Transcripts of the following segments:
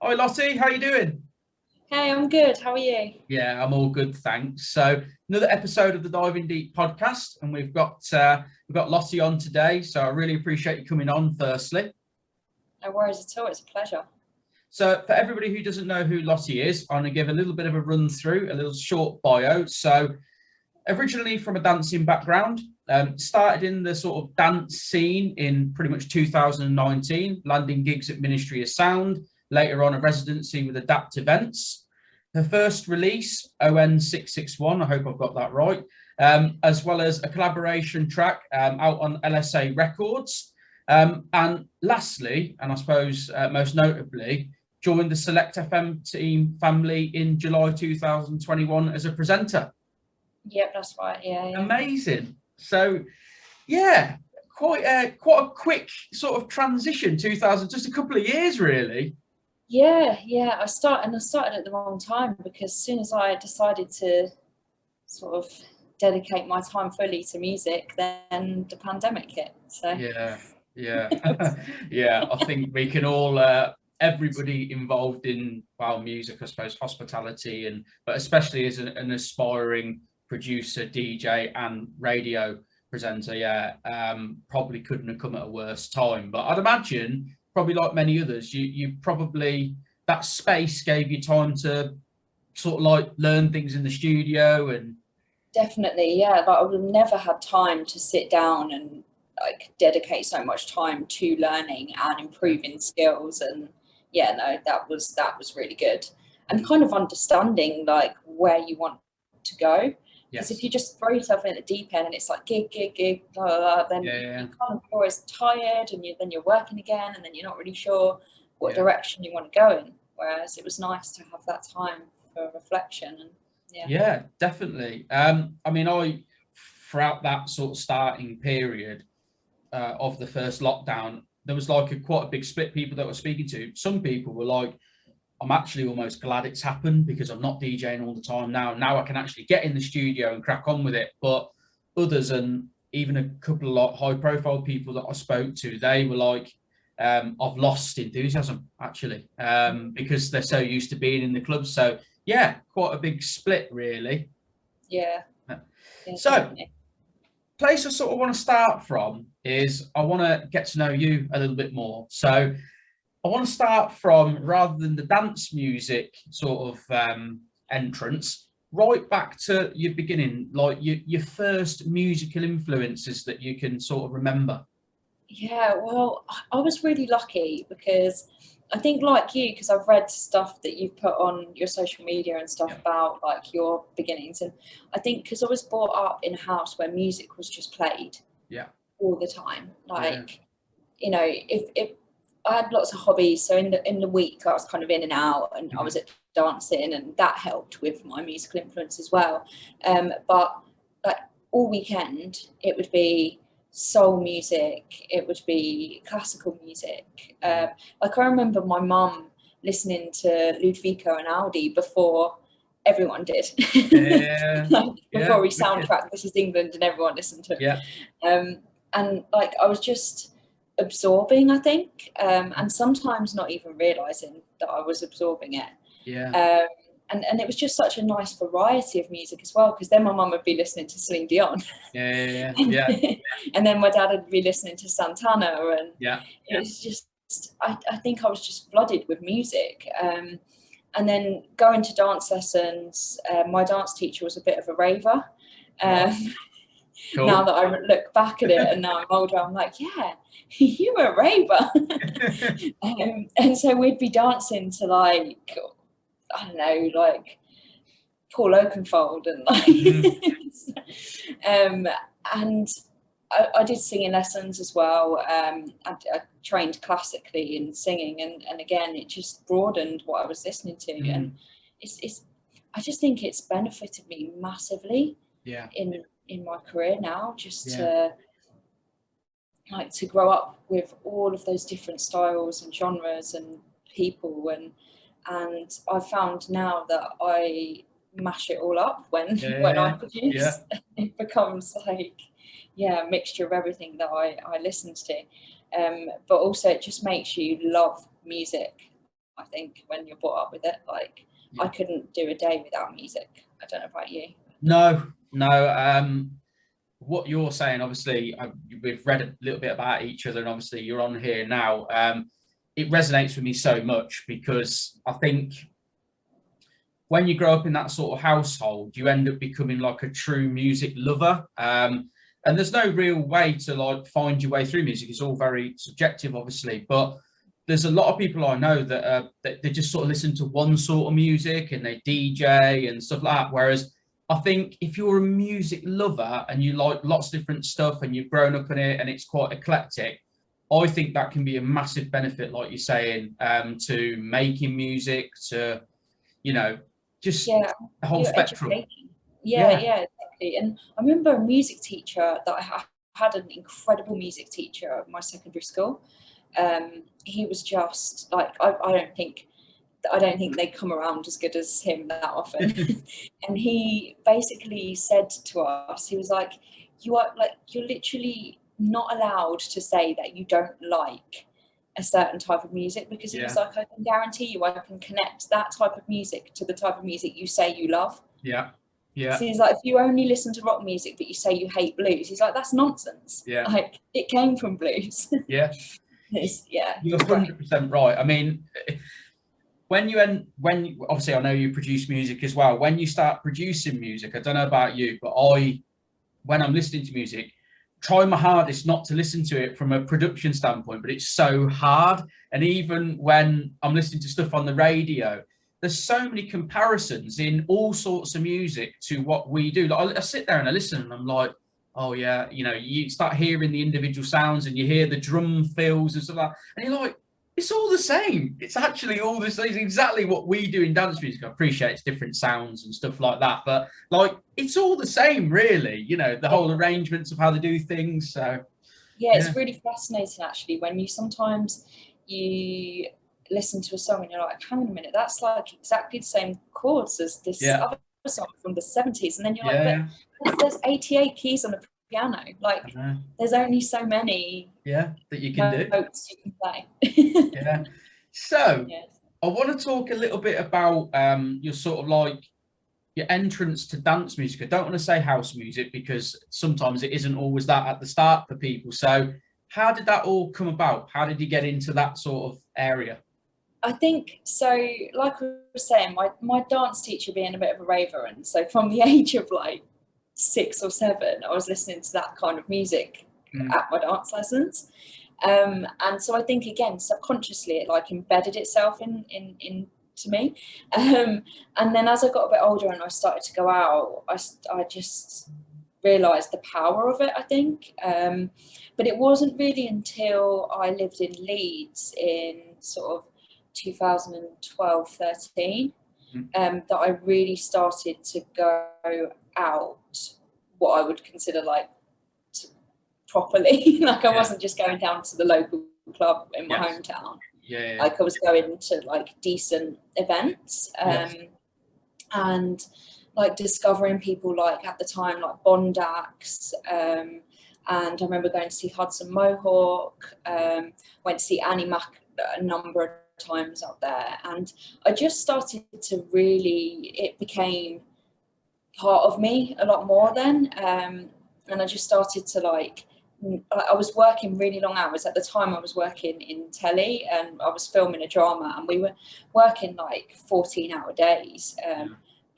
Hi Lottie, how you doing? Hey, I'm good. How are you? Yeah, I'm all good, thanks. So another episode of the Diving Deep podcast, and we've got Lottie on today. So I really appreciate you coming on. Firstly, No worries at all. It's a pleasure. so for everybody who doesn't know who Lottie is, I'm going to give a little bit of a run through, a little short bio. So originally from a dancing background, started in the sort of dance scene in pretty much 2019, landing gigs at Ministry of Sound, later on a residency with Adapt Events. Her first release, ON661, I hope I've got that right, as well as a collaboration track out on LSA Records. And lastly, and I suppose most notably, joined the Select FM team family in July 2021 as a presenter. Yep, that's right. Yeah. Amazing. So, yeah, quite a quick sort of transition. 2000, just a couple of years, really. Yeah. I started at the wrong time because as soon as I decided to sort of dedicate my time fully to music, then the pandemic hit. So Yeah, yeah. I think we can all, everybody involved in music, I suppose, hospitality, and but especially as an aspiring producer, DJ, and radio presenter, probably couldn't have come at a worse time. But I'd imagine, probably like many others, you probably that space gave you time to sort of like learn things in the studio and definitely, yeah. Like I would have never had time to sit down and like dedicate so much time to learning and improving skills. And yeah, no, that was really good. And kind of understanding like where you want to go. Because if yes, you just throw yourself in at the deep end and it's like gig, blah, blah, blah, then yeah, you yeah, kind of always tired and then you're working again and then you're not really sure what yeah. direction you want to go in. Whereas it was nice to have that time for reflection and yeah. Yeah, definitely. I mean, I throughout that sort of starting period of the first lockdown, there was like quite a big split. People that were speaking to, some people were like, "I'm actually almost glad it's happened because I'm not DJing all the time now. Now I can actually get in the studio and crack on with it." But others, and even a couple of like high-profile people that I spoke to, they were like, "I've lost enthusiasm actually because they're so used to being in the clubs." So yeah, quite a big split, really. Yeah, Uh, yeah, So, definitely. place I sort of want to start from is I want to get to know you a little bit more. So, I want to start from rather than the dance music sort of entrance, right back to your beginning, like your first musical influences that you can sort of remember. Yeah, well, I was really lucky because I think like you, because I've read stuff that you've put on your social media and stuff Yeah, about like your beginnings. And I think because I was brought up in a house where music was just played yeah, all the time, yeah, like, if I had lots of hobbies, so in the week I was kind of in and out, and I was mhm, at dancing, and that helped with my musical influence as well. But like all weekend, it would be soul music, it would be classical music. mhm. Like I remember my mum listening to Ludwika and Aldi before everyone did, Yeah, like yeah, before we wicked. soundtracked This Is England and everyone listened to it. Yeah, And like I was just absorbing, I think, and sometimes not even realizing that I was absorbing it. yeah, Um, and it was just such a nice variety of music as well, because then my mum would be listening to Celine Dion, yeah, and, yeah, and then my dad would be listening to Santana, and yeah, it was just I think I was just flooded with music. And then going to dance lessons, my dance teacher was a bit of a raver. right, Um, now cool. that I look back at it and now I'm older, I'm like, yeah, you were a raver. And so we'd be dancing to like, I don't know, like Paul Oakenfold and Mhm. like, um, and I did singing lessons as well. I trained classically in singing, and again, it just broadened what I was listening to, and Mhm. it's I just think it's benefited me massively Yeah, in my career now, just yeah, to like to grow up with all of those different styles and genres and people, and I found now that I mash it all up when when I yeah, yeah, produce. It becomes like, yeah, a mixture of everything that I listen to, but also it just makes you love music I think, when you're brought up with it. Like, I couldn't do a day without music. I don't know about you. No. What you're saying, obviously, we've read a little bit about each other, and obviously you're on here now. It resonates with me so much, because I think when you grow up in that sort of household, you end up becoming like a true music lover. And there's no real way to like find your way through music. It's all very subjective, obviously, but there's a lot of people I know that they just sort of listen to one sort of music and they DJ and stuff like that. Whereas I think if you're a music lover and you like lots of different stuff and you've grown up in it and it's quite eclectic, I think that can be a massive benefit, like you're saying, to making music, to, you know, just the whole spectrum. Yeah, exactly. And I remember a music teacher that I had an incredible music teacher at my secondary school. He was just like, I don't think they come around as good as him that often. And he basically said to us, he was like, you're literally not allowed to say that you don't like a certain type of music, because he was like, I can guarantee you I can connect that type of music to the type of music you say you love. So he's like, if you only listen to rock music but you say you hate blues, he's like, that's nonsense. Like, it came from blues. You're 100% right. I mean, when obviously I know you produce music as well. When you start producing music, I don't know about you, but when I'm listening to music, try my hardest not to listen to it from a production standpoint, but it's so hard. And even when I'm listening to stuff on the radio, there's so many comparisons in all sorts of music to what we do. Like, I sit there and I listen and I'm like, oh yeah, you know, you start hearing the individual sounds and you hear the drum fills and stuff like that, and you're like, it's all the same. It's actually all the same. It's exactly what we do in dance music. I appreciate it's different sounds and stuff like that, but like, it's all the same, really. You know, the whole arrangements of how they do things. So it's really fascinating, actually, when you sometimes you listen to a song and you're like, hang on a minute, that's like exactly the same chords as this other song from the 70s, and then you're like, but there's 88 keys on the piano. Like, there's only so many that you can notes you can play. So I want to talk a little bit about your sort of like your entrance to dance music. I don't want to say house music, because sometimes it isn't always that at the start for people. So how did that all come about? How did you get into that sort of area? I think so, like I was saying, my dance teacher being a bit of a raver, and so from the age of like 6 or 7, I was listening to that kind of music at my dance lessons. And so I think, again, subconsciously it like embedded itself into me. And then as I got a bit older and I started to go out, I just realised the power of it, I think. But it wasn't really until I lived in Leeds in sort of 2012-13 that I really started to go out what I would consider like properly. Like, I wasn't just going down to the local club in my hometown. Like, I was going to like decent events, and like discovering people like at the time like Bondax, and I remember going to see Hudson Mohawk, went to see Annie Mac a number of times up there, and I just started to really, it became part of me a lot more then, and I just started to like, I was working really long hours. At the time I was working in telly and I was filming a drama, and we were working like 14-hour days,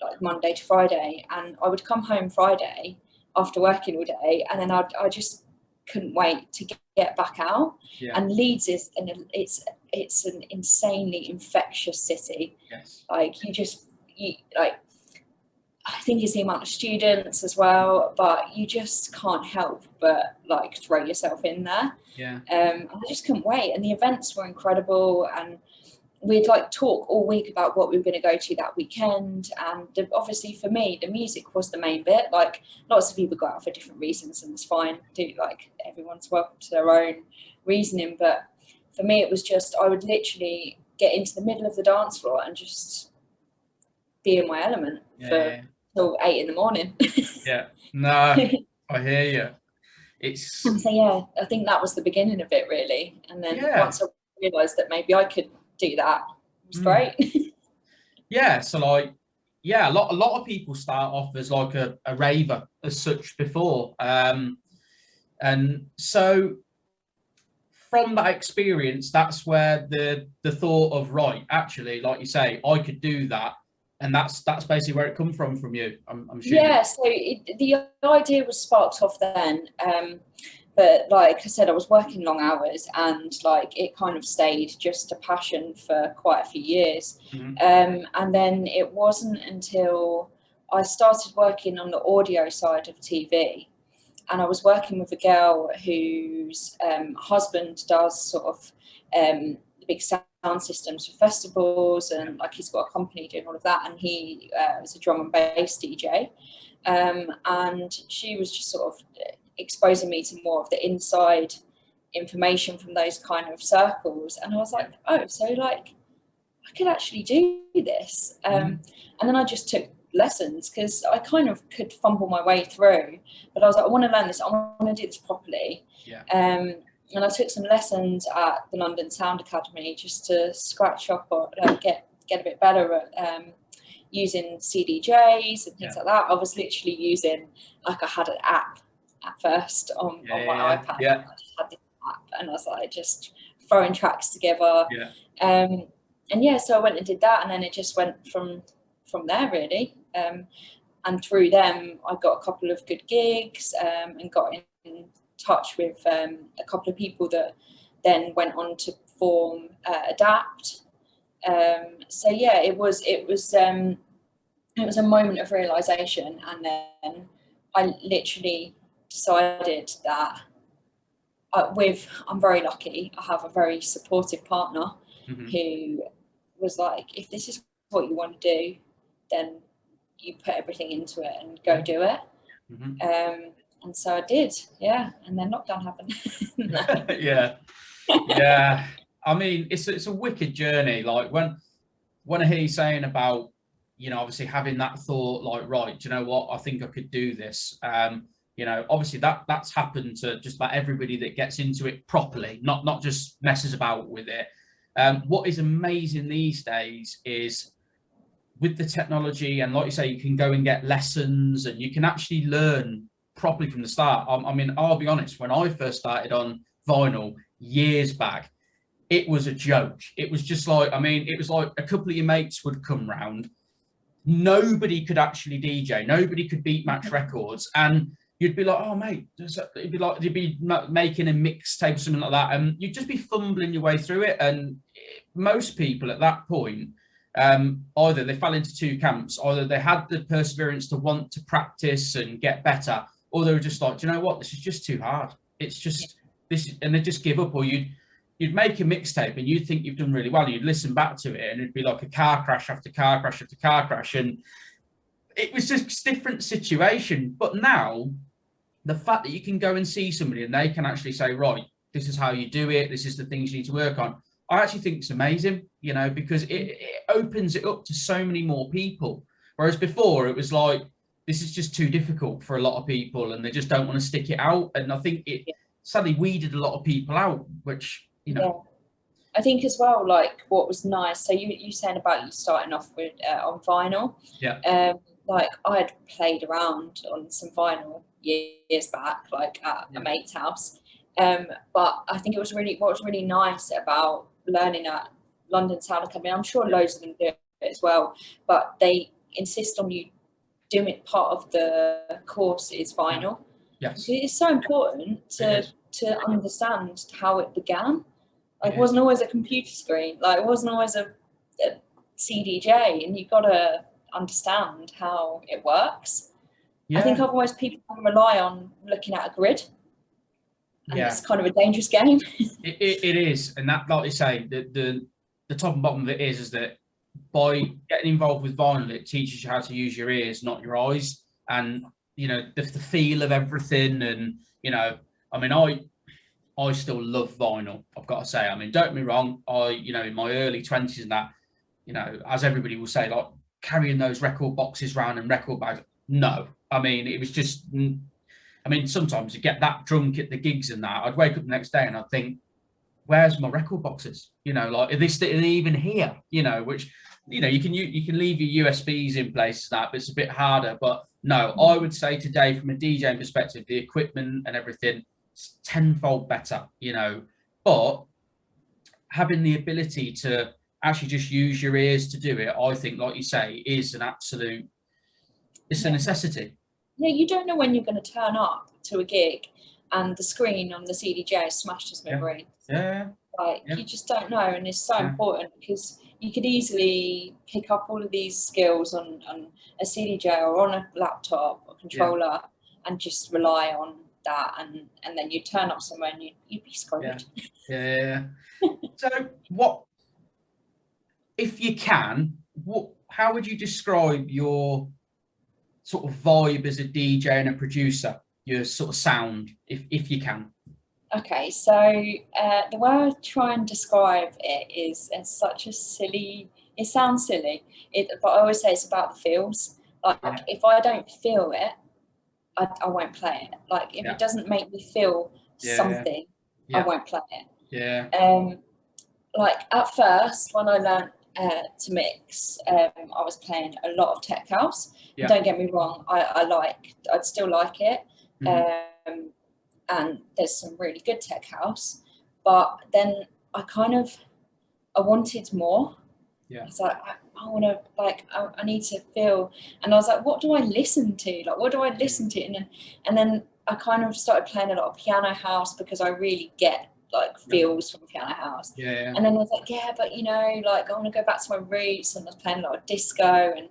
like Monday to Friday, and I would come home Friday after working all day, and then I just couldn't wait to get back out. And Leeds is it's an insanely infectious city. Like, like, I think it's the amount of students as well, but you just can't help but like throw yourself in there. I just couldn't wait, and the events were incredible, and we'd like talk all week about what we were going to go to that weekend. And obviously for me, the music was the main bit. Like, lots of people go out for different reasons, and it's fine. Like, everyone's welcome to their own reasoning, but for me it was just, I would literally get into the middle of the dance floor and just be in my element till 8 in the morning. No, I hear you. It's so I think that was the beginning of it, really. And then once I realised that maybe I could do that was great. Yeah, so like, yeah, a lot of people start off as like a raver as such before, and so from that experience, that's where the thought of, right, actually, like you say, I could do that, and that's basically where it come from you. I'm assuming. Yeah, so the idea was sparked off then, but like I said, I was working long hours, and like it kind of stayed just a passion for quite a few years. And then it wasn't until I started working on the audio side of TV, and I was working with a girl whose husband does sort of big sound systems for festivals, and like he's got a company doing all of that, and he was a drum and bass DJ, and she was just sort of exposing me to more of the inside information from those kind of circles, and I was like, oh, so like I could actually do this. And then I just took lessons, because I kind of could fumble my way through, but I was like, I want to learn this, I want to do this properly. And I took some lessons at the London Sound Academy just to scratch up or get a bit better at using CDJs and things like that. I was literally using, like, I had an app at first on my iPad. I just had this app, and I was like just throwing tracks together. And so I went and did that, and then it just went from there, really. And through them, I got a couple of good gigs, and got in touch with a couple of people that then went on to form Adapt. So yeah, it was a moment of realization, and then I literally decided that I'm very lucky. I have a very supportive partner who was like, if this is what you want to do, then you put everything into it and go do it. And so I did, and then lockdown happened. Yeah. I mean, it's a wicked journey. Like when I hear you saying about, you know, obviously having that thought, like, right, do you know what, I think I could do this. You know, obviously that's happened to just about everybody that gets into it properly, not just messes about with it. What is amazing these days is with the technology, and like you say, you can go and get lessons, and you can actually learn properly from the start. I mean, I'll be honest, when I first started on vinyl years back, it was a joke. It was just like, I mean, it was like a couple of your mates would come round. Nobody could actually DJ. Nobody could beat match records. And you'd be like, oh, mate, it'd be like, you'd be making a mixtape or something like that. And you'd just be fumbling your way through it. And most people at that point, either they fell into two camps, either they had the perseverance to want to practice and get better, or they were just like, do you know what, this is just too hard. It's just this, and they just give up. Or you'd make a mixtape and you'd think you've done really well, and you'd listen back to it, and it'd be like a car crash after car crash after car crash, and it was just a different situation. But now, the fact that you can go and see somebody and they can actually say, right, this is how you do it, this is the things you need to work on, I actually think it's amazing, you know, because it opens it up to so many more people. Whereas before, it was like, this is just too difficult for a lot of people, and they just don't want to stick it out. And I think it sadly weeded a lot of people out, which, you know. I think as well, like, what was nice, so you saying about you starting off with on vinyl. Like, I had played around on some vinyl years back, like at a mate's house. But I think what was really nice about learning at London Sound Academy, I'm sure loads of them do it as well, but they insist on you doing it. Part of the course is vinyl. It's so important to understand how it began. Like, it wasn't always a computer screen, like it wasn't always a CDJ, and you've got to understand how it works. I think otherwise people can rely on looking at a grid, and it's kind of a dangerous game. It is, and that, like you say, the top and bottom of it is that by getting involved with vinyl, it teaches you how to use your ears, not your eyes, and, you know, the feel of everything. And, you know, I mean, I still love vinyl, I've got to say. I mean, don't get me wrong, you know, in my early 20s and that, you know, as everybody will say, like, carrying those record boxes around and record bags, no. I mean, it was just, I mean, sometimes you get that drunk at the gigs and that, I'd wake up the next day and I'd think, where's my record boxes? You know, like, are they even here? You know, which, you know, you can leave your USBs in place, that, but it's a bit harder. But no, I would say today, from a DJing perspective, the equipment and everything is tenfold better, you know. But having the ability to actually just use your ears to do it, I think, like you say, is an absolute, it's a necessity. Yeah, you don't know when you're going to turn up to a gig and the screen on the CDJ is smashed as smithereens. Yeah. Like, you just don't know, and it's so important, because you could easily pick up all of these skills on a CDJ or on a laptop or controller and just rely on that, and then you turn up somewhere and you'd be screwed. Yeah. So what, if you can, how would you describe your sort of vibe as a DJ and a producer, your sort of sound, if you can? Okay, so the way I try and describe it is, it's such a silly, it sounds silly, but I always say it's about the feels. Like, if I don't feel it, I won't play it. Like, if it doesn't make me feel something, I won't play it. Like, at first, when I learned to mix, I was playing a lot of tech house. Don't get me wrong, I'd still like it. And there's some really good tech house, but then I wanted more. I was like, I want to, like, I need to feel, and I was like, what do I listen to? Like, what do I listen to? And then I kind of started playing a lot of piano house, because I really get like feels from piano house. And then I was like, but you know, like, I want to go back to my roots, and I was playing a lot of disco and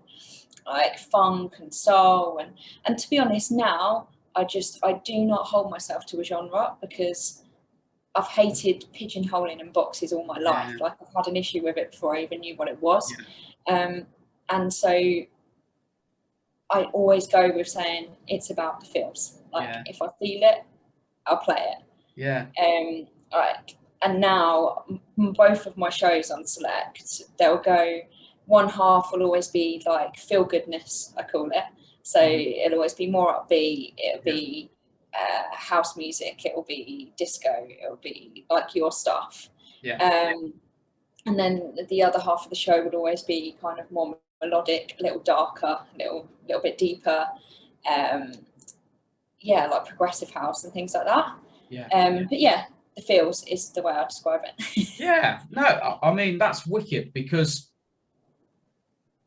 like funk and soul, and to be honest, now I do not hold myself to a genre, because I've hated pigeonholing and boxes all my life. Like, I've had an issue with it before I even knew what it was. And so I always go with saying it's about the feels. Like, if I feel it, I'll play it. Right. And now both of my shows on Select, they'll go, one half will always be like feel goodness, I call it. So it'll always be more upbeat, it'll be house music, it'll be disco, it'll be like your stuff. And then the other half of the show would always be kind of more melodic, a little darker, a little bit deeper, like progressive house and things like that. But the feels is the way I describe it. No, I mean, that's wicked, because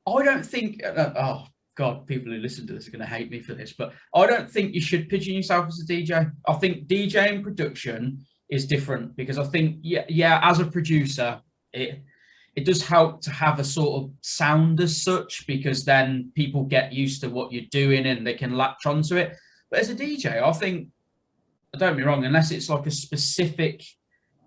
I don't think, oh God, people who listen to this are going to hate me for this, but I don't think you should pigeon yourself as a DJ. I think DJing production is different, because I think, as a producer, it does help to have a sort of sound as such, because then people get used to what you're doing and they can latch onto it. But as a DJ, I think, don't be wrong, unless it's like a specific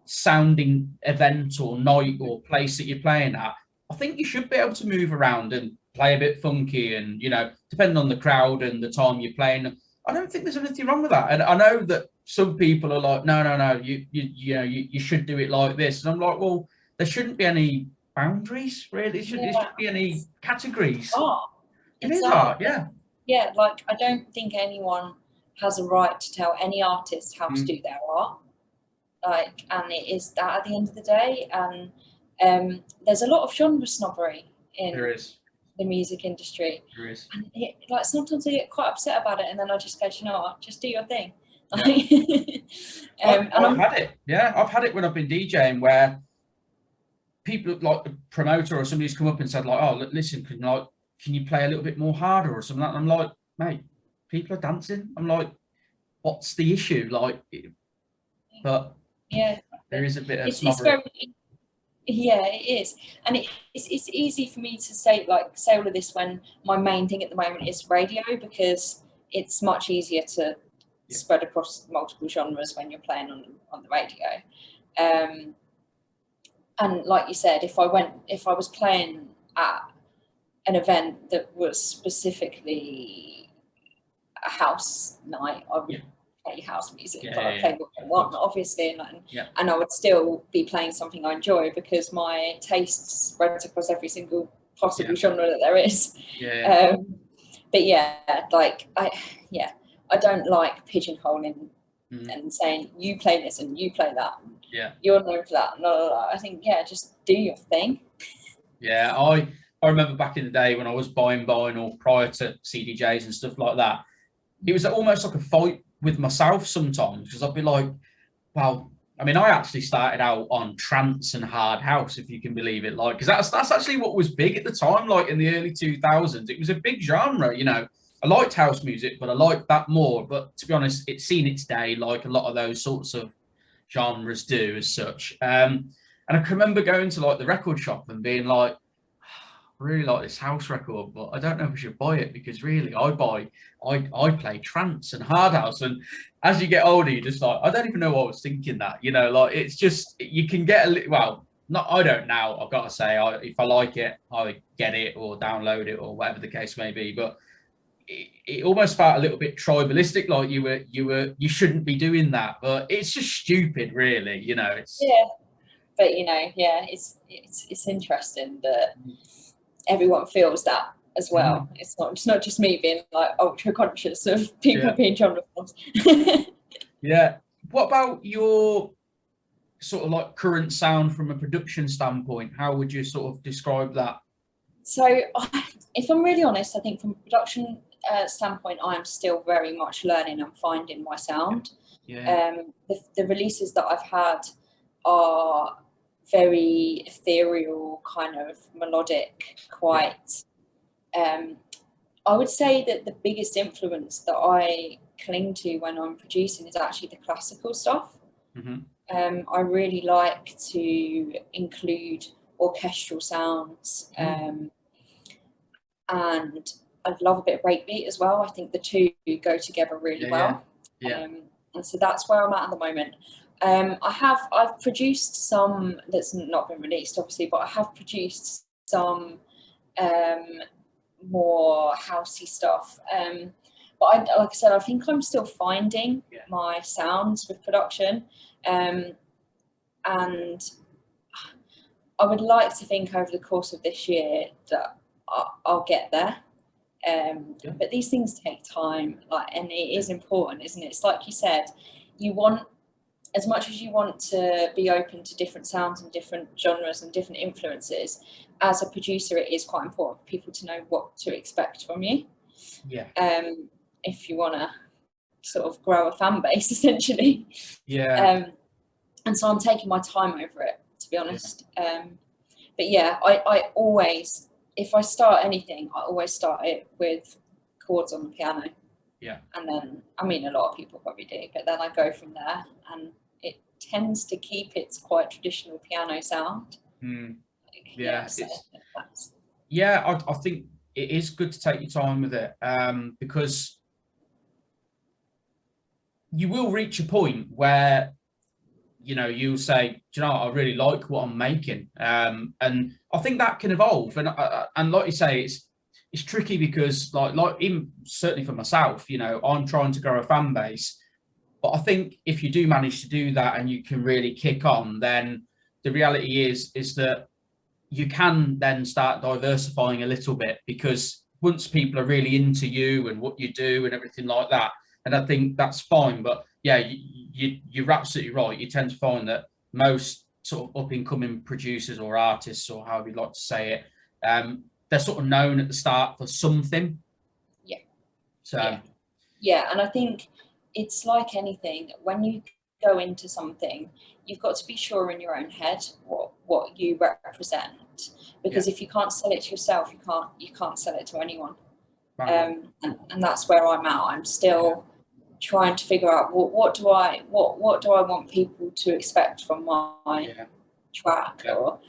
sounding event or night or place that you're playing at, I think you should be able to move around and play a bit funky, and, you know, depending on the crowd and the time you're playing. I don't think there's anything wrong with that. And I know that some people are like, no, you should do it like this. And I'm like, well, there shouldn't be any boundaries, really. There shouldn't be any categories. It is art, like, I don't think anyone has a right to tell any artist how to do their art. Like, and it is that at the end of the day. And there's a lot of genre snobbery in the music industry. There is. And like, sometimes I get quite upset about it, and then I just go, you know what, just do your thing. I've had it. I've had it when I've been DJing, where people, like the promoter or somebody's come up and said, like, oh, listen, can you play a little bit more harder or something like that? And I'm like, mate, people are dancing. I'm like, what's the issue? Like, but there is a bit of snobbery. It is, and it's easy for me to say all of this when my main thing at the moment is radio, because it's much easier to spread across multiple genres when you're playing on the radio. And like you said, if I was playing at an event that was specifically a house night, I would play house music, but I play what I want, obviously, and I would still be playing something I enjoy, because my taste spreads across every single possible genre that there is. But like, I don't like pigeonholing and saying, you play this and you play that. Yeah. You're known for that. No. I think, yeah, just do your thing. Yeah, I remember back in the day when I was buying vinyl prior to CDJs and stuff like that. It was almost like a fight with myself sometimes, because I'd be like, well, I mean, I actually started out on trance and hard house, if you can believe it, like, because that's actually what was big at the time, like in the early 2000s. It was a big genre, you know. I liked house music, but I liked that more. But to be honest, it's seen its day, like a lot of those sorts of genres do, as such. And I can remember going to like the record shop and being like, I really like this house record, but I don't know if I should buy it, because really I play trance and hard house. And as you get older, you're just like, I don't even know why I was thinking that, you know, like it's just, you can get a well, not, I don't now, I've got to say, if I like it, I get it or download it or whatever the case may be. But it almost felt a little bit tribalistic, like you shouldn't be doing that, but it's just stupid, really, you know. It's but you know, it's interesting that everyone feels that as well. It's not just me being like ultra conscious of people being genre films. Yeah. What about your sort of like current sound from a production standpoint? How would you sort of describe that? So, if I'm really honest, I think from a production standpoint, I am still very much learning and finding my sound. The releases that I've had are very ethereal, kind of melodic, quite. I would say that the biggest influence that I cling to when I'm producing is actually the classical stuff. I really like to include orchestral sounds, and I love a bit of breakbeat as well. I think the two go together really well. And so that's where I'm at the moment. I've produced some that's not been released, obviously, but I have produced some more housey stuff. But like I said, I think I'm still finding my sounds with production, and I would like to think over the course of this year that I'll get there. But these things take time, and it is important, isn't it? It's like you said, you want, as much as you want to be open to different sounds and different genres and different influences, as a producer, it is quite important for people to know what to expect from you. If you want to sort of grow a fan base, essentially. And so I'm taking my time over it, to be honest. But yeah, I always, if I start anything, I always start it with chords on the piano. And then, I mean, a lot of people probably do, but then I go from there, and it tends to keep its quite traditional piano sound. I think it is good to take your time with it, because you will reach a point where, you know, you'll say, do you know, I really like what I'm making, and I think that can evolve. And like you say, it's tricky, because like even certainly for myself, you know, I'm trying to grow a fan base, but I think if you do manage to do that and you can really kick on, then the reality is that you can then start diversifying a little bit, because once people are really into you and what you do and everything like that, and I think that's fine. But yeah, you're absolutely right. You tend to find that most sort of up-and-coming producers or artists, or however you'd like to say it, they're sort of known at the start for something. And I think it's like anything. When you go into something, you've got to be sure in your own head what you represent, because if you can't sell it to yourself, you can't sell it to anyone. And that's where I'm at. I'm still trying to figure out what do I want people to expect from my track. Like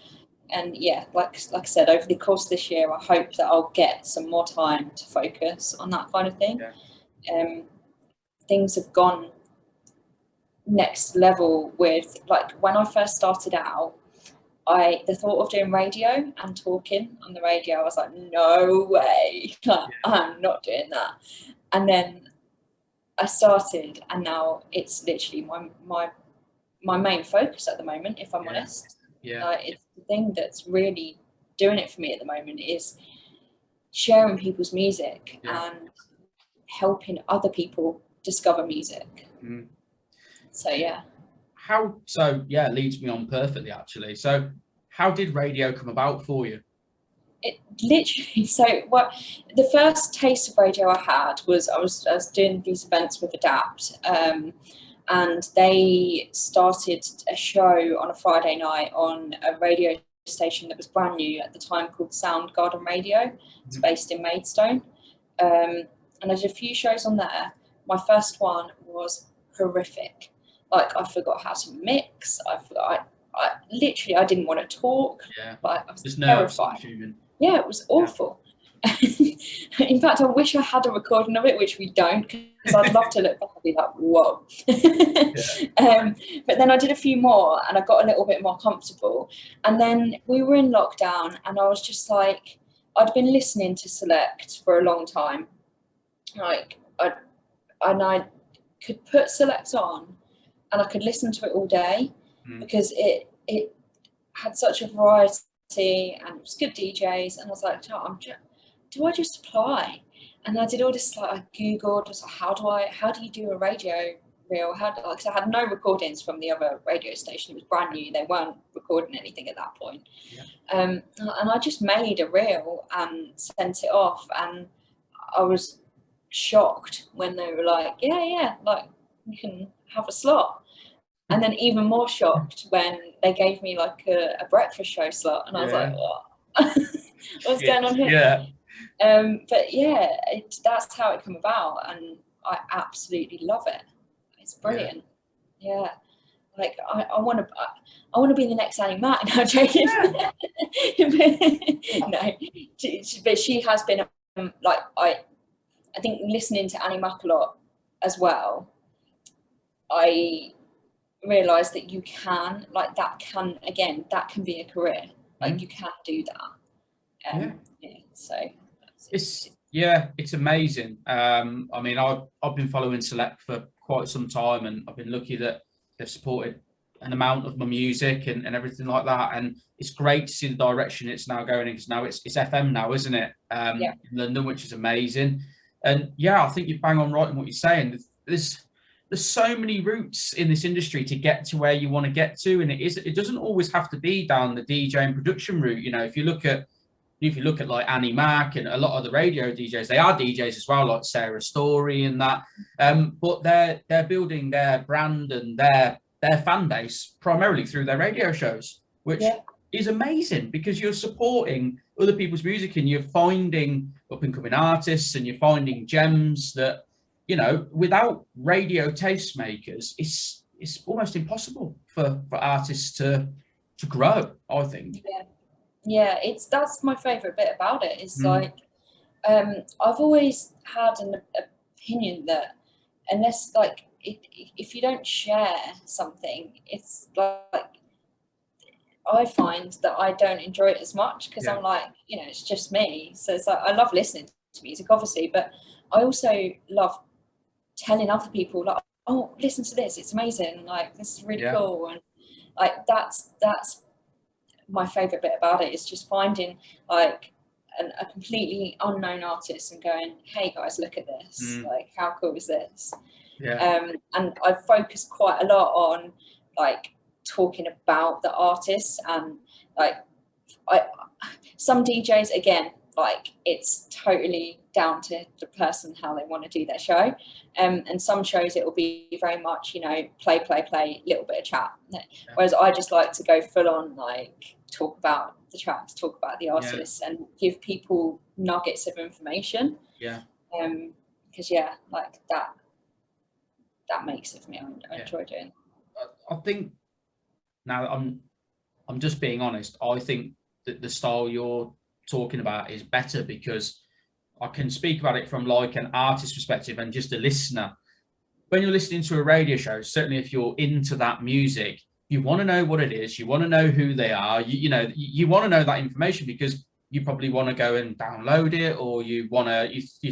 I said, over the course of this year, I hope that I'll get some more time to focus on that kind of thing. Things have gone next level with, like, when I first started out, the thought of doing radio and talking on the radio, I was like, no way, I'm not doing that. And then I started, and now it's literally my main focus at the moment, if I'm honest. It's the thing that's really doing it for me at the moment, is sharing people's music and helping other people discover music. So yeah. Leads me on perfectly, actually. So how did radio come about for you? It literally, so what the first taste of radio I had was I was doing these events with Adapt, and they started a show on a Friday night on a radio station that was brand new at the time called Soundgarden Radio. It's based in Maidstone, and I did a few shows on there. My first one was horrific. Like, I forgot how to mix. I literally, I didn't want to talk. Yeah. Like, I was Just terrified. Yeah, it was awful. Yeah. In fact, I wish I had a recording of it, which we don't, because I'd love to look back and be like, whoa. But then I did a few more and I got a little bit more comfortable. And then we were in lockdown and I was just like, I'd been listening to Select for a long time. Like, I could put Select on and I could listen to it all day because it had such a variety and it was good DJs, and I was like, do I just apply? And I did all this, like, I googled, I was like, how do you do a radio reel? Because I had no recordings from the other radio station. It was brand new, they weren't recording anything at that point. And I just made a reel and sent it off, and I was shocked when they were like, yeah, like, you can have a slot. And then even more shocked when they gave me like a breakfast show slot, and I was like, what? What's going on here? But yeah, that's how it came about, and I absolutely love it. It's brilliant. Yeah. Like, I want to be the next Annie Mac. No, I'm joking. No, but she has been like, I think listening to Annie Mac a lot as well, I realize that you can, like, that can be a career. Like, you can do that. So it's amazing. I mean, I've been following Select for quite some time, and I've been lucky that they've supported an amount of my music and everything like that, and it's great to see the direction it's now going in, because now it's FM now, isn't it? In London, which is amazing. And I think you bang on right in what you're saying. There's so many routes in this industry to get to where you want to get to, and it doesn't always have to be down the DJ and production route. You know, if you look at like Annie Mac and a lot of the radio DJs, they are DJs as well, like Sarah Story and that. But they're building their brand and their fan base primarily through their radio shows, which is amazing, because you're supporting other people's music and you're finding up and coming artists and you're finding gems that, you know, without radio tastemakers, it's almost impossible for artists to grow, I think. Yeah, that's my favorite bit about it. Is like, I've always had an opinion that unless, like, if you don't share something, it's like, I find that I don't enjoy it as much, because I'm like, you know, it's just me. So it's like, I love listening to music, obviously, but I also love telling other people, like, oh, listen to this, it's amazing, like, this is really cool. And like, that's my favorite bit about it, is just finding like a completely unknown artist and going, hey guys, look at this, like, how cool is this? And I focus quite a lot on like talking about the artists, and like, some DJs, again, like, it's totally down to the person how they want to do their show, and some shows it will be very much, you know, play, little bit of chat, whereas I just like to go full on, like, talk about the tracks, talk about the artists, and give people nuggets of information, because like that makes it for me. I enjoy doing. I think, now I'm just being honest, I think that the style you're talking about is better, because I can speak about it from like an artist perspective and just a listener. When you're listening to a radio show, certainly if you're into that music, you want to know what it is, you want to know who they are, you know, you want to know that information, because you probably want to go and download it, or you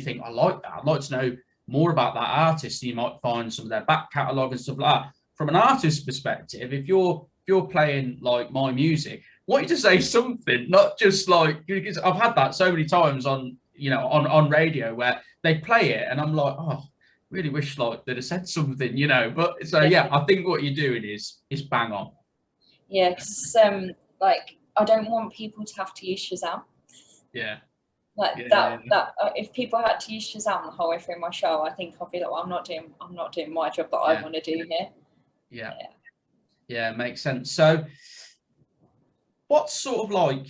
think, I like that, I'd like to know more about that artist, and you might find some of their back catalogue and stuff like that. From an artist's perspective, if you're playing like my music, I want you to say something, not just like, because I've had that so many times on, you know, on radio, where they play it and I'm like, oh, really wish like they'd have said something, you know. But so Yeah. yeah, I think what you're doing is bang on. Yeah, because like I don't want people to have to use Shazam. Yeah. Like Yeah. if people had to use Shazam the whole way through my show, I think I'd be like, well, I'm not doing my job that I want to do here. Yeah. Yeah, makes sense. So what's sort of like,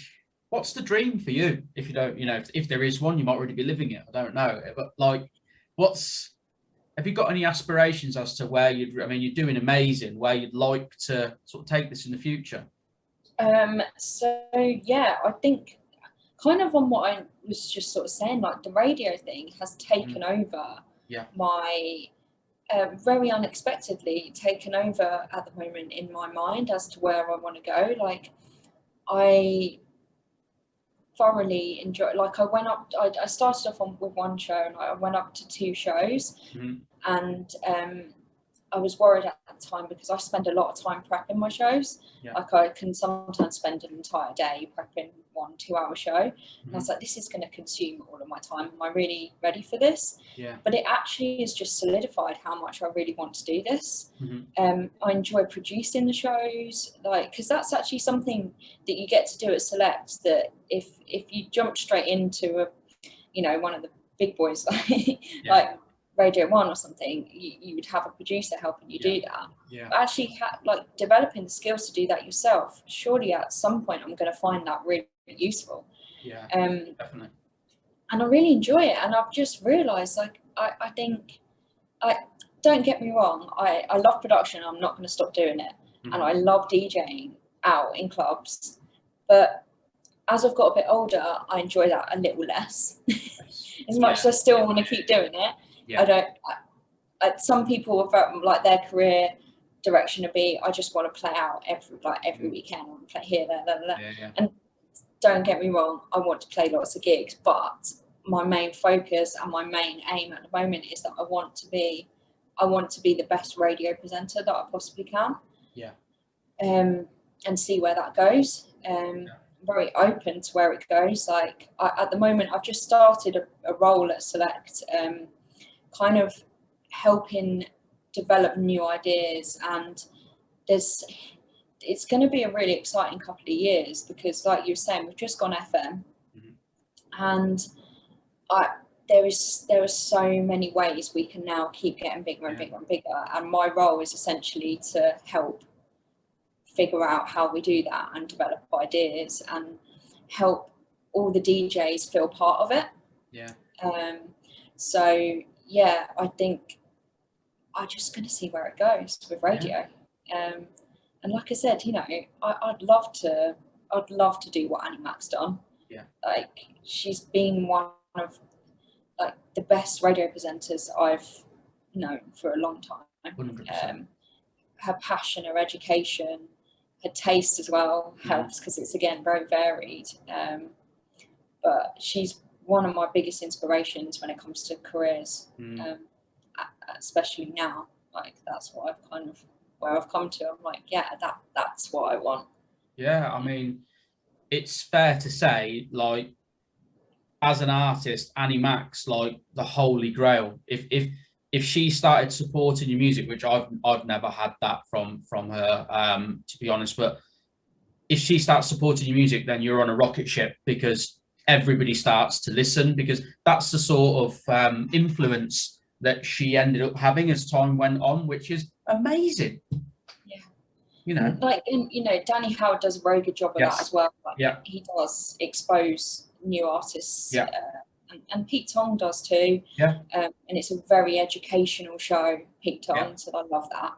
what's the dream for you? If you don't, you know, if there is one, you might already be living it. I don't know. But like, have you got any aspirations as to where I mean, you're doing amazing, where you'd like to sort of take this in the future? So yeah, I think kind of on what I was just sort of saying, like the radio thing has taken over my very unexpectedly taken over at the moment in my mind as to where I want to go. Like I thoroughly enjoy, like I started off with one show and I went up to 2 shows, and I was worried at the time because I spend a lot of time prepping my shows. Like I can sometimes spend an entire day prepping 1 2-hour show. And I was like, this is going to consume all of my time. Am I really ready for this? But it actually has just solidified how much I really want to do this. I enjoy producing the shows, like, because that's actually something that you get to do at Select, that if you jump straight into one of the big boys like Radio 1 or something, you would have a producer helping you do that. But actually like developing the skills to do that yourself, surely at some point I'm going to find that really useful. Definitely. And I really enjoy it, and I've just realized, like, I think, don't get me wrong, I love production. I'm not going to stop doing it. And I love DJing out in clubs, but as I've got a bit older, I enjoy that a little less. As much as I still want to keep doing it, some people have like their career direction to be, I just want to play out every weekend. I want to play here, there. And don't get me wrong, I want to play lots of gigs, but my main focus and my main aim at the moment is that I want to be the best radio presenter that I possibly can. And see where that goes. Very open to where it goes. Like at the moment, I've just started a role at Select, kind of helping develop new ideas, and it's going to be a really exciting couple of years because, like you were saying, we've just gone FM, and there are so many ways we can now keep getting bigger and bigger and bigger, and my role is essentially to help figure out how we do that and develop ideas and help all the DJs feel part of it. So yeah, I think I'm just going to see where it goes with radio. And like I said, I'd love to do what Annie Mac's done. Like, she's been one of like the best radio presenters I've known for a long time. Her passion, her education, her taste as well helps because it's, again, very varied. But she's one of my biggest inspirations when it comes to careers, especially now. Like, that's what where I've come to. I'm like, yeah, that's what I want. Yeah, I mean, it's fair to say, like, as an artist, Annie Mac's like the holy grail. If she started supporting your music, which I've never had that from her, to be honest, but if she starts supporting your music, then you're on a rocket ship because everybody starts to listen, because that's the sort of influence that she ended up having as time went on, which is amazing. Like, Danny Howard does a very good job of that as well. Like, he does expose new artists. And Pete Tong does too. And it's a very educational show, Pete Tong, so I love that.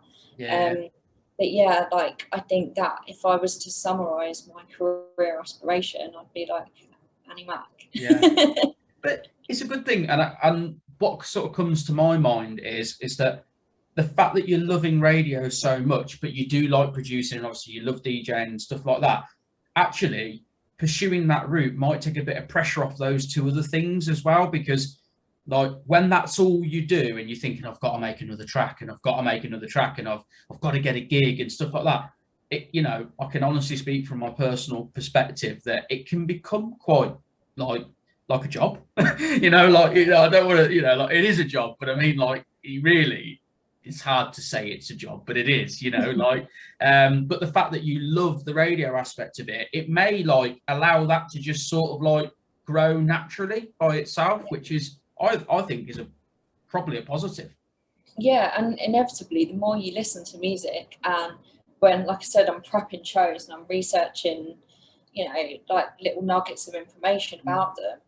But yeah, like, I think that if I was to summarize my career aspiration, I'd be like Annie Mac. But it's a good thing, and what sort of comes to my mind is that the fact that you're loving radio so much, but you do like producing, and obviously you love DJing and stuff like that, actually pursuing that route might take a bit of pressure off those 2 other things as well, because like when that's all you do and you're thinking, I've got to make another track and I've got to make another track and I've got to get a gig and stuff like that, I can honestly speak from my personal perspective that it can become quite like a job. I don't want to, like, it is a job, but I mean, like, really, it's hard to say it's a job, but it is, you know, like, but the fact that you love the radio aspect of it, it may like allow that to just sort of like grow naturally by itself, which is, I think is probably a positive. Yeah, and inevitably, the more you listen to music, and when, like I said, I'm prepping shows and I'm researching, you know, like little nuggets of information about them,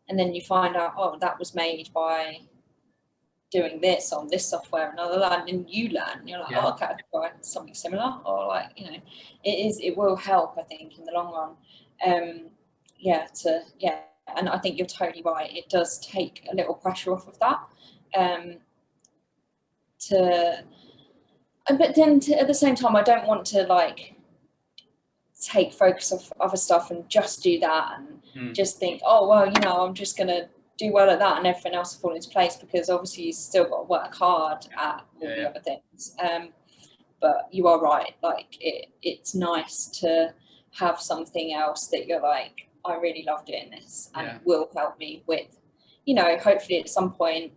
and then you find out, oh, that was made by doing this on this software and other that, and you learn, and you're like, oh, okay, I could try something similar, or like, you know, it will help, I think, in the long run. And I think you're totally right. It does take a little pressure off of that. But then at the same time, I don't want to like take focus off other stuff and just do that and just think, oh, well, you know, I'm just going to do well at that and everything else will fall into place, because obviously you still got to work hard at all the other things. But you are right. Like it's nice to have something else that you're like, I really love doing this and it will help me with, you know, hopefully at some point,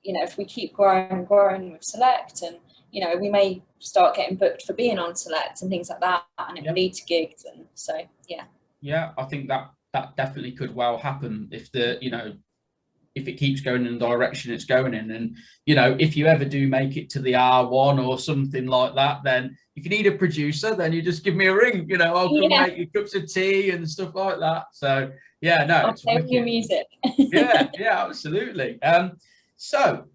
you know, if we keep growing with Select, and, you know, we may start getting booked for being on Select and things like that, and it will lead to gigs. And so, yeah, I think that definitely could well happen if if it keeps going in the direction it's going in. And, you know, if you ever do make it to the R1 or something like that, then if you need a producer, then you just give me a ring, you know, I'll come make you cups of tea and stuff like that. So yeah, no, I'll play your music. yeah, absolutely. So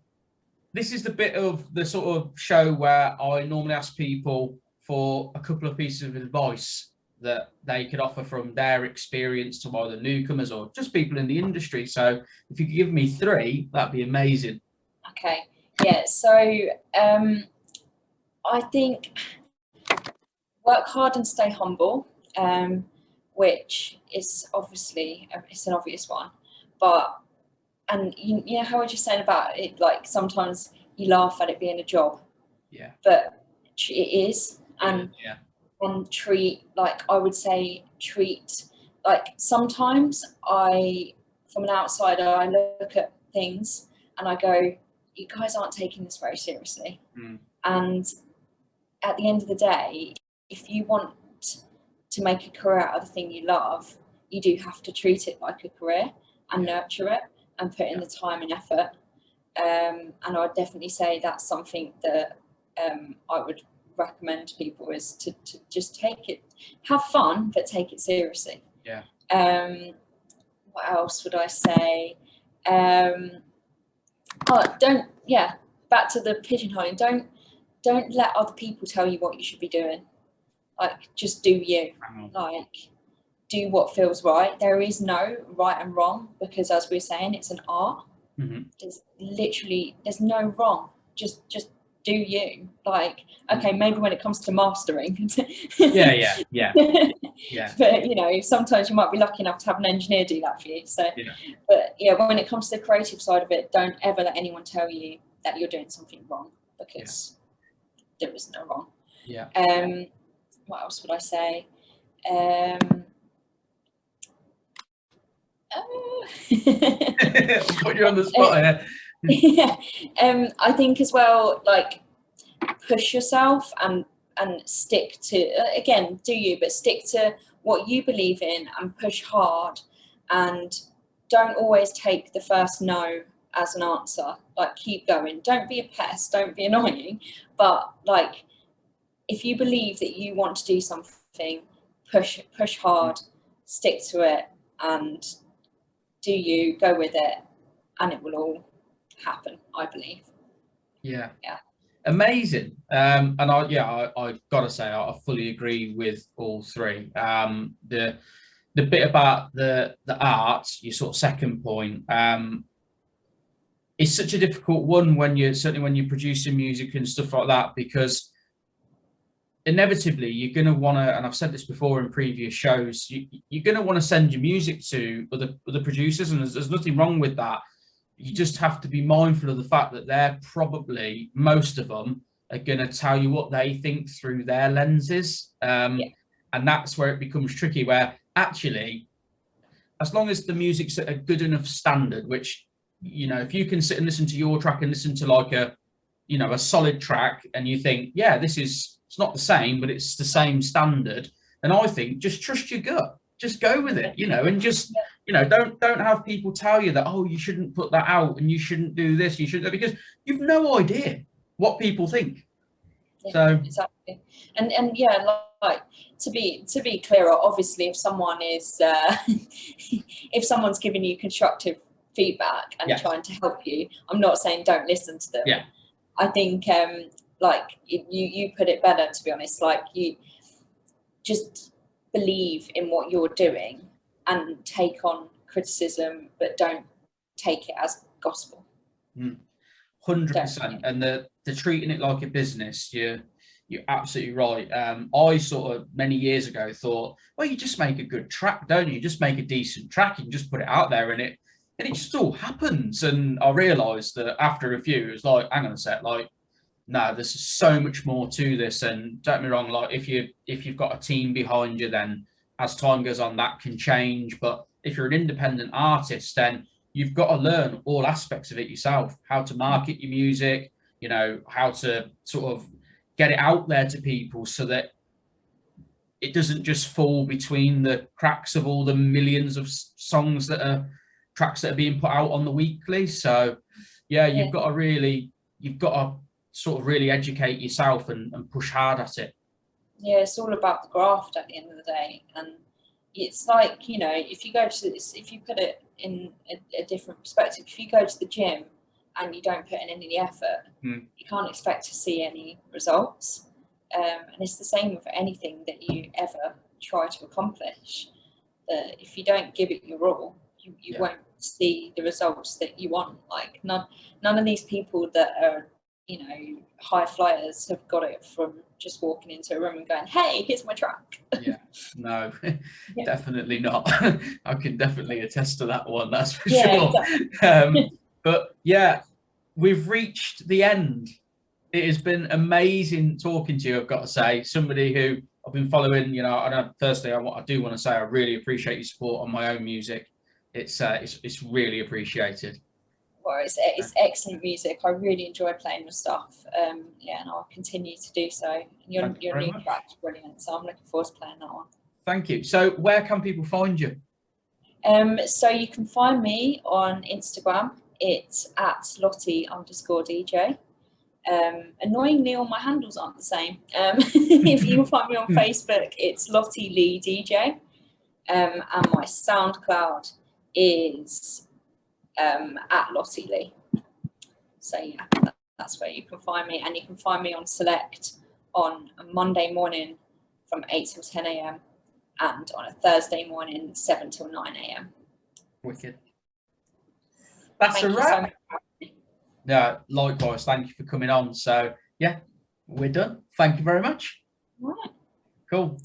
this is the bit of the sort of show where I normally ask people for a couple of pieces of advice that they could offer from their experience to either newcomers or just people in the industry. So if you could give me 3, that'd be amazing. Okay. Yeah. So I think work hard and stay humble, which is obviously, it's an obvious one, but, and you know how I was just saying about it, like sometimes you laugh at it being a job, but it is. And treat, like I would say, like sometimes from an outsider, I look at things and I go, you guys aren't taking this very seriously. And at the end of the day, if you want to make a career out of the thing you love, you do have to treat it like a career and nurture it and put in the time and effort. And I'd definitely say that's something that I would recommend to people, is to just take it, have fun, but take it seriously. What else would I say? Back to the pigeonholing, don't let other people tell you what you should be doing. Like, just do you. Like, do what feels right. There is no right and wrong, because as we're saying, it's an art. There's no wrong. Just do you. Like, okay, maybe when it comes to mastering. But, you know, sometimes you might be lucky enough to have an engineer do that for you. So, but yeah, when it comes to the creative side of it, don't ever let anyone tell you that you're doing something wrong, because there is no wrong. What else would I say? Put you on the spot here. I think as well, like, push yourself and stick to, again, do you, but stick to what you believe in and push hard, and don't always take the first no as an answer. Like, keep going. Don't be a pest, don't be annoying, but like, if you believe that you want to do something, push hard, stick to it, and do you, go with it, and it will all happen, I believe. Amazing. And I gotta say, I fully agree with all 3. The bit about the art, your sort of second point, is such a difficult one when you're producing music and stuff like that, because inevitably you're going to want to, and I've said this before in previous shows, you're going to want to send your music to other producers, and there's nothing wrong with that. You just have to be mindful of the fact that they're probably, most of them, are going to tell you what they think through their lenses. And that's where it becomes tricky, where actually, as long as the music's at a good enough standard, which, you know, if you can sit and listen to your track and listen to like a you know, a solid track and you think, yeah, it's not the same, but it's the same standard. And I think just trust your gut, just go with it, you know, and just, you know, don't have people tell you that, oh, you shouldn't put that out and you shouldn't do this, you shouldn't, because you've no idea what people think. Yeah, So exactly. And yeah, like to be clearer, obviously if someone is if someone's giving you constructive feedback and yes. trying to help you, I'm not saying don't listen to them. Yeah. I think like you put it better, to be honest, like you just believe in what you're doing and take on criticism, but don't take it as gospel. 100%. And the treating it like a business, you're absolutely right. I sort of many years ago thought, well, you just make a good track, don't you? Just make a decent track and just put it out there, and it just all happens. And I realised that after a few, it was like, hang on a sec, like, no, there's so much more to this. And don't get me wrong, like if you've got a team behind you, then as time goes on, that can change. But if you're an independent artist, then you've got to learn all aspects of it yourself, how to market your music, you know, how to sort of get it out there to people so that it doesn't just fall between the cracks of all the millions of songs that are tracks that are being put out on the weekly. So yeah, you've got to sort of really educate yourself and push hard at it. Yeah, it's all about the graft at the end of the day. And it's like, you know, if you go to this, if you put it in a different perspective, if you go to the gym and you don't put in any effort, you can't expect to see any results. And it's the same with anything that you ever try to accomplish. If you don't give it your all, you won't see the results that you want. Like none of these people that are, you know, high flyers have got it from just walking into a room and going, hey, here's my track. Yeah, no, definitely not. I can definitely attest to that one, that's for sure. Exactly. But yeah, we've reached the end. It has been amazing talking to you, I've got to say. Somebody who I've been following, you know, and firstly, I do want to say I really appreciate your support on my own music. It's really appreciated. Well, it's excellent music. I really enjoy playing your stuff. Yeah, and I'll continue to do so. Your new track's brilliant, so I'm looking forward to playing that one. Thank you. So where can people find you? So you can find me on Instagram. It's at Lottie_DJ. Annoyingly, all my handles aren't the same. If you find me on Facebook, it's Lottie Lee DJ. And my SoundCloud is at Lottie Lee. So yeah, that's where you can find me. And you can find me on Select on a Monday morning from 8 till 10 a.m. and on a Thursday morning 7 till 9 a.m. Wicked. That's a wrap. Yeah, likewise. Thank you for coming on. So yeah, we're done. Thank you very much. All right. Cool.